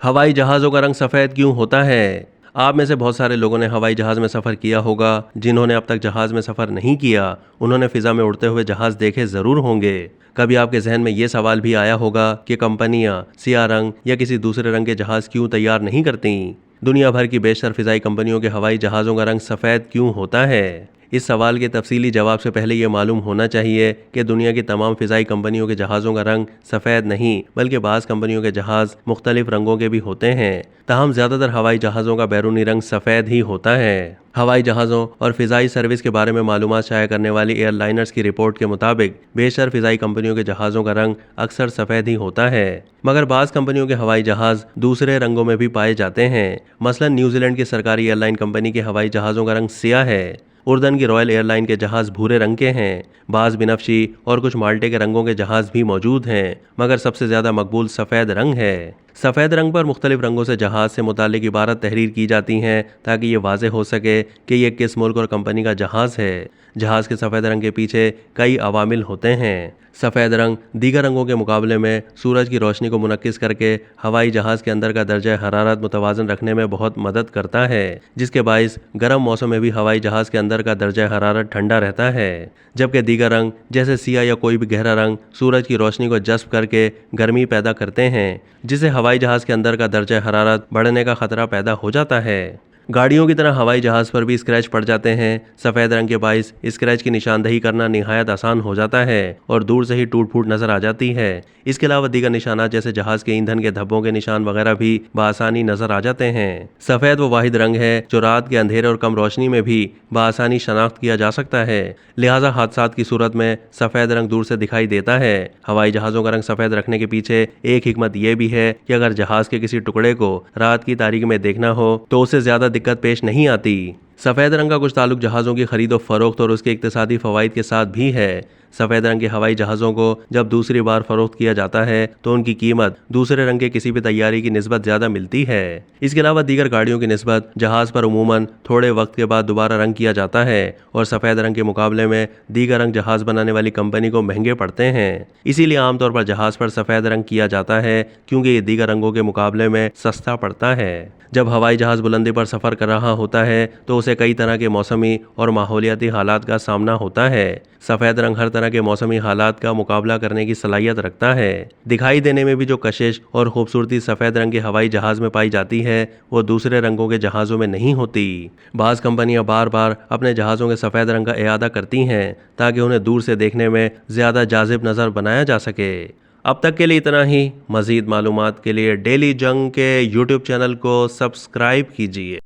हवाई जहाज़ों का रंग सफ़ेद क्यों होता है? आप में से बहुत सारे लोगों ने हवाई जहाज़ में सफ़र किया होगा। जिन्होंने अब तक जहाज़ में सफ़र नहीं किया, उन्होंने फ़िज़ा में उड़ते हुए जहाज़ देखे ज़रूर होंगे। कभी आपके जहन में ये सवाल भी आया होगा कि कंपनियां सियाह रंग या किसी दूसरे रंग के जहाज़ क्यों तैयार नहीं करती? दुनिया भर की बेशतर फ़िज़ाई कंपनियों के हवाई जहाज़ों का रंग सफ़ेद क्यों होता है? इस सवाल के तफसीली जवाब से पहले ये मालूम होना चाहिए कि दुनिया की तमाम फ़िज़ाई कंपनियों के जहाज़ों का रंग सफ़ेद नहीं, बल्कि बाज़ कंपनियों के जहाज़ मुख्तलिफ रंगों के भी होते हैं। ताहम ज़्यादातर हवाई जहाज़ों का बैरूनी रंग सफ़ेद ही होता है। हवाई जहाज़ों और फ़िज़ाई सर्विस के बारे में मालूमात शाया करने वाली एयरलाइनर्स की रिपोर्ट के मुताबिक बेशतर फ़िज़ाई कंपनियों के जहाज़ों का रंग अक्सर सफ़ेद ही होता है, मगर बाज़ कंपनियों के हवाई जहाज़ दूसरे रंगों में भी पाए जाते हैं। मसलन न्यूजीलैंड की सरकारी एयरलाइन कंपनी के हवाई जहाज़ों का रंग सियाह है। उर्दन की रॉयल एयरलाइन के जहाज़ भूरे रंग के हैं। बाज़ बिनफ्शी और कुछ माल्टे के रंगों के जहाज़ भी मौजूद हैं, मगर सबसे ज़्यादा मकबूल सफ़ेद रंग है। सफ़ेद रंग पर मुख्तलिफ रंगों से जहाज़ से मुताल्लिक़ इबारत तहरीर की जाती हैं ताकि ये वाज़ेह हो सके कि ये किस मुल्क और कंपनी का जहाज़ है। जहाज़ के सफ़ेद रंग के पीछे कई अवामिल होते हैं। सफ़ेद रंग दीगर रंगों के मुकाबले में सूरज की रोशनी को मुनक्किस करके हवाई जहाज़ के अंदर का दर्जा हरारत मुतवाज़न रखने में बहुत मदद करता है, जिसके बाइस गर्म मौसम में भी हवाई जहाज़ के अंदर का दर्जा हरारत ठंडा रहता है। जबकि दीगर रंग जैसे सियाह या कोई भी गहरा रंग सूरज की रोशनी को जज़्ब करके गर्मी पैदा करते हैं, जिससे हवाई जहाज़ के अंदर का दर्जा हरारत बढ़ने का खतरा पैदा हो जाता है। गाड़ियों की तरह हवाई जहाज़ पर भी स्क्रैच पड़ जाते हैं। सफ़ेद रंग के बाइस स्क्रैच की निशानदही करना निहायत आसान हो जाता है और दूर से ही टूट फूट नज़र आ जाती है। इसके अलावा दीगर निशानात जैसे जहाज़ के ईंधन के धब्बों के निशान वगैरह भी बआसानी नज़र आ जाते हैं। सफ़ेद वो वाहिद रंग है जो रात के अंधेरे और कम रोशनी में भी बआसानी शनाख्त किया जा सकता है, लिहाजा हादसात की सूरत में सफ़ेद रंग दूर से दिखाई देता है। हवाई जहाज़ों का रंग सफ़ेद रखने के पीछे एक हिकमत यह भी है कि अगर जहाज़ के किसी टुकड़े को रात की तारीकी में देखना हो तो उसे ज़्यादा दिक्कत पेश नहीं आती। सफ़ेद रंग का कुछ ताल्लुक जहाज़ों की खरीदो फरोख्त और उसके इक्तिसादी फ़वाइद के साथ भी है। सफ़ेद रंग के हवाई जहाज़ों को जब दूसरी बार फरोख्त किया जाता है तो उनकी कीमत दूसरे रंग के किसी भी तैयारी की निस्बत ज़्यादा मिलती है। इसके अलावा दीगर गाड़ियों की निस्बत जहाज़ पर उमूमन थोड़े वक्त के बाद दोबारा रंग किया जाता है और सफ़ेद रंग के मुकाबले में दीगर रंग जहाज़ बनाने वाली कंपनी को महंगे पड़ते हैं। इसीलिए आमतौर पर जहाज़ पर सफ़ेद रंग किया जाता है क्योंकि ये दीगर रंगों के मुकाबले में सस्ता पड़ता है। जब हवाई जहाज़ बुलंदी पर सफ़र कर रहा होता है तो उसे कई तरह के मौसमी और माहौलियाती हालात का सामना होता है। सफ़ेद रंग हर तरह के मौसमी हालात का मुकाबला करने की सलाहियत रखता है। दिखाई देने में भी जो कशिश और खूबसूरती सफ़ेद रंग के हवाई जहाज़ में पाई जाती है वो दूसरे रंगों के जहाज़ों में नहीं होती। बाज़ कंपनियां बार बार अपने जहाज़ों के सफ़ेद रंग का इआदा करती हैं ताकि उन्हें दूर से देखने में ज़्यादा जाज़िब नज़र बनाया जा सके। अब तक के लिए इतना ही। मज़ीद मालूमात के लिए डेली जंग के यूट्यूब चैनल को सब्सक्राइब कीजिए।